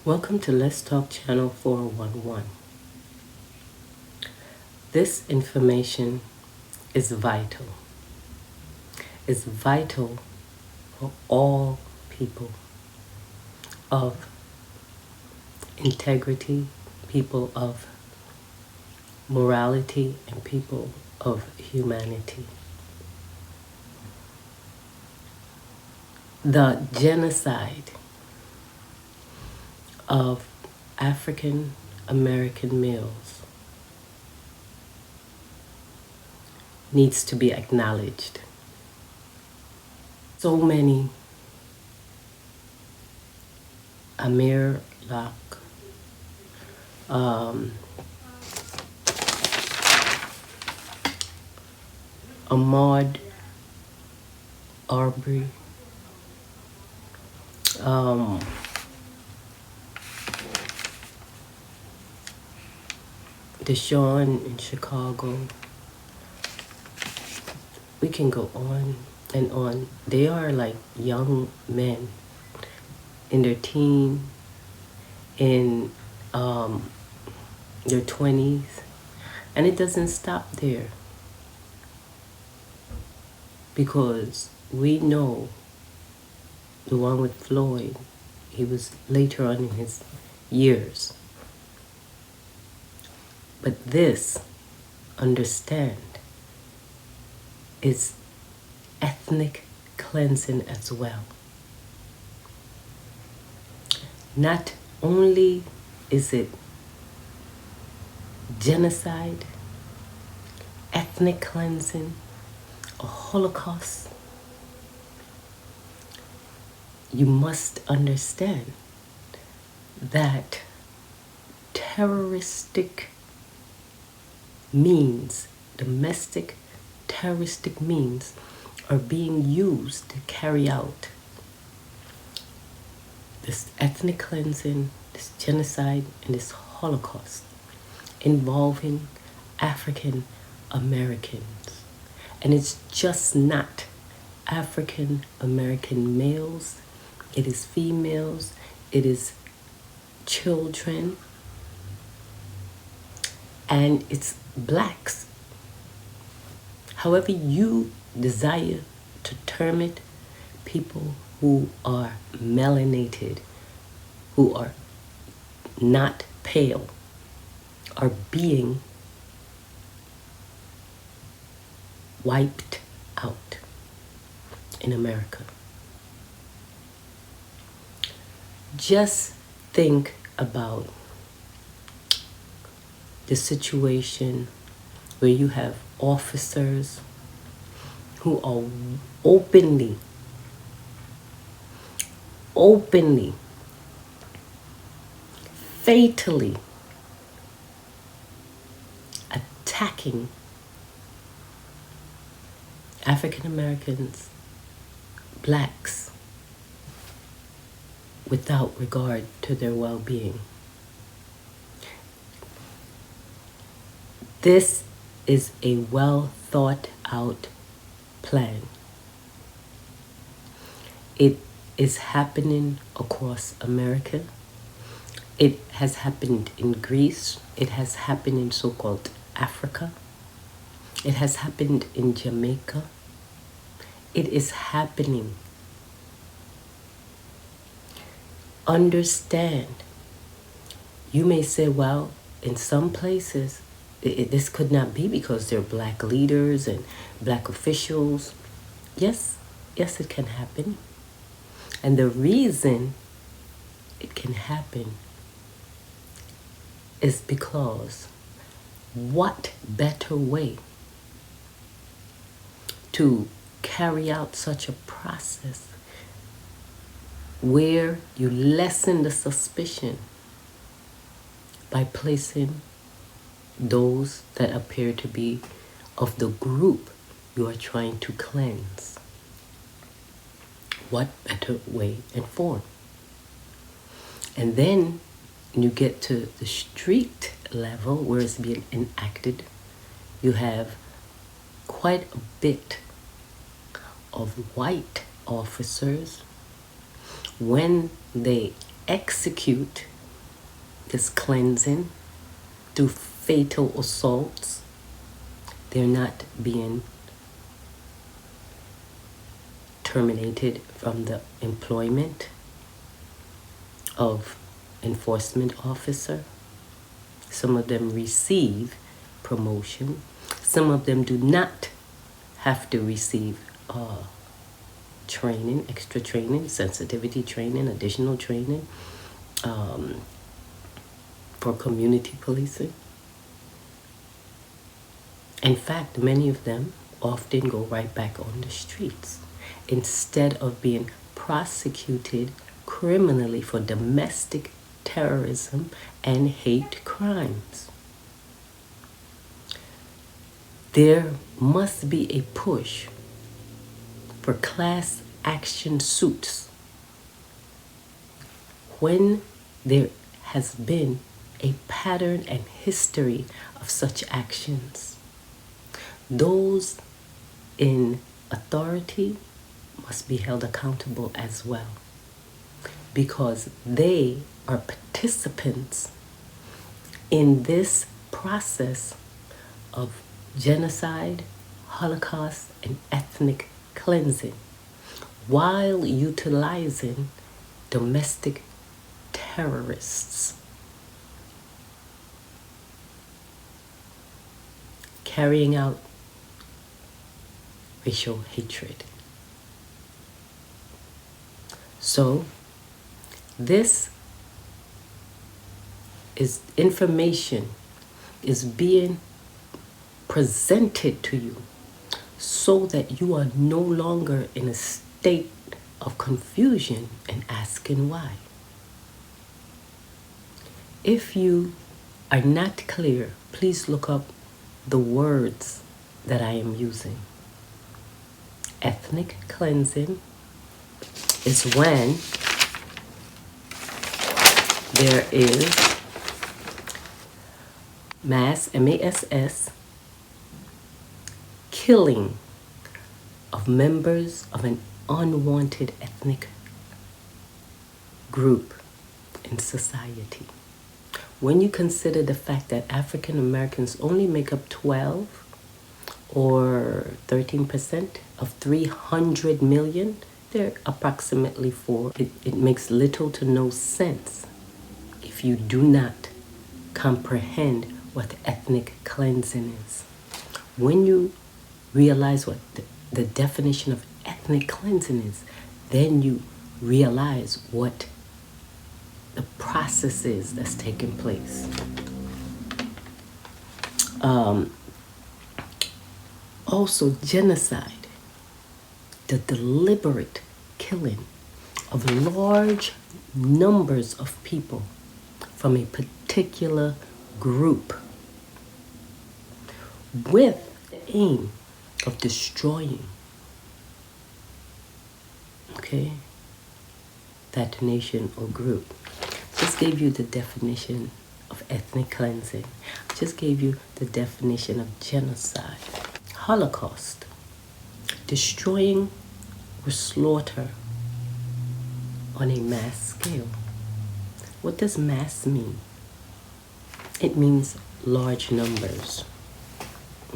Welcome to Let's Talk Channel 411. This information is vital. It's vital for all people of integrity, people of morality, and people of humanity. The genocide of African American males needs to be acknowledged. So many Amir Locke, Ahmaud Arbery, Deshaun in Chicago. We can go on and on. They are like young men in their teen, in their 20s, and it doesn't stop there, because we know the one with Floyd, he was later on in his years. But this, understand, is ethnic cleansing as well. Not only is it genocide, ethnic cleansing, a Holocaust, you must understand that terroristic means, domestic terroristic means, are being used to carry out this ethnic cleansing, this genocide, and this Holocaust involving African Americans. And it's just not African American males, it is females, it is children, and it's blacks. However you desire to term it, people who are melanated, who are not pale, are being wiped out in America. Just think about the situation where you have officers who are openly fatally attacking African Americans, blacks, without regard to their well-being. This is a well thought out plan. It is happening across America. It has happened in Greece. It has happened in so-called Africa. It has happened in Jamaica. It is happening. Understand. You may say, well, in some places, this could not be because they're black leaders and black officials. Yes, it can happen. And the reason it can happen is because what better way to carry out such a process where you lessen the suspicion by placing those that appear to be of the group you are trying to cleanse. What better way and form? And then you get to the street level where it's being enacted. You have quite a bit of white officers. When they execute this cleansing through fatal assaults. They're not being terminated from the employment of enforcement officer. Some of them receive promotion. Some of them do not have to receive training, extra training, sensitivity training, additional training for community policing. In fact, many of them often go right back on the streets instead of being prosecuted criminally for domestic terrorism and hate crimes. There must be a push for class action suits when there has been a pattern and history of such actions. Those in authority must be held accountable as well, because they are participants in this process of genocide, Holocaust, and ethnic cleansing while utilizing domestic terrorists, carrying out racial hatred. So this is information is being presented to you so that you are no longer in a state of confusion and asking why. If you are not clear, please look up the words that I am using. Ethnic cleansing is when there is mass, MASS, killing of members of an unwanted ethnic group in society. When you consider the fact that African Americans only make up 12 or 13% of 300 million, they're approximately 4. It makes little to no sense if you do not comprehend what ethnic cleansing is. When you realize what the definition of ethnic cleansing is, then you realize what the process is that's taking place. Also, genocide, the deliberate killing of large numbers of people from a particular group with the aim of destroying, that nation or group. Just gave you the definition of ethnic cleansing. Just gave you the definition of genocide. Holocaust, destroying or slaughter on a mass scale. What does mass mean? It means large numbers.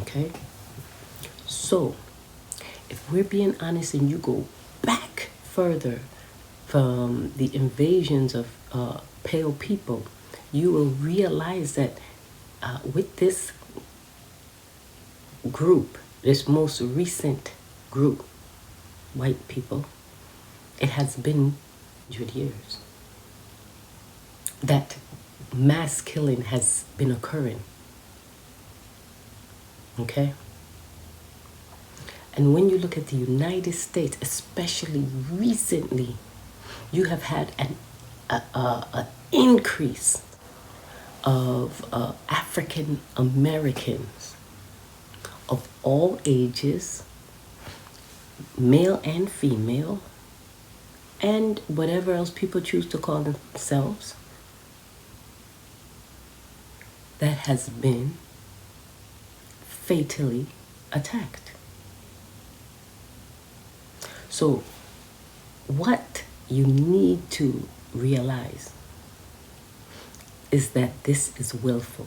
Okay? So, if we're being honest and you go back further from the invasions of pale people, you will realize that with this group, this most recent group, white people, it has been 100 years that mass killing has been occurring. Okay? And when you look at the United States, especially recently, you have had an increase of African Americans of all ages, male and female, and whatever else people choose to call themselves, that has been fatally attacked. So what you need to realize, is that this is willful.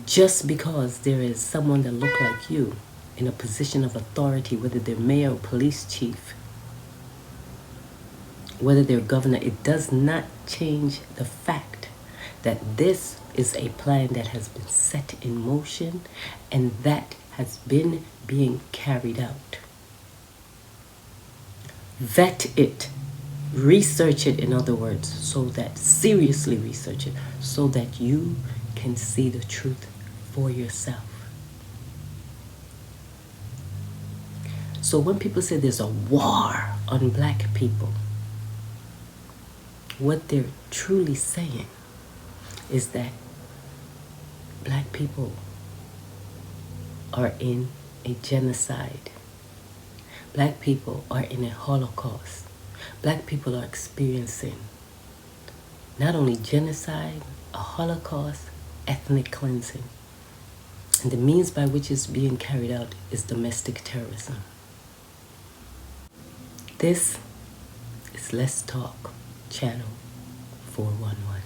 Just because there is someone that look like you in a position of authority, whether they're mayor or police chief, whether they're governor, it does not change the fact that this is a plan that has been set in motion and that has been being carried out. Vet it, research it, in other words, so that, seriously research it, so that you can see the truth for yourself. So when people say there's a war on black people, what they're truly saying is that black people are in a genocide. Black people are in a Holocaust. Black people are experiencing not only genocide, a Holocaust, ethnic cleansing. And the means by which it's being carried out is domestic terrorism. This is Let's Talk, Channel 411.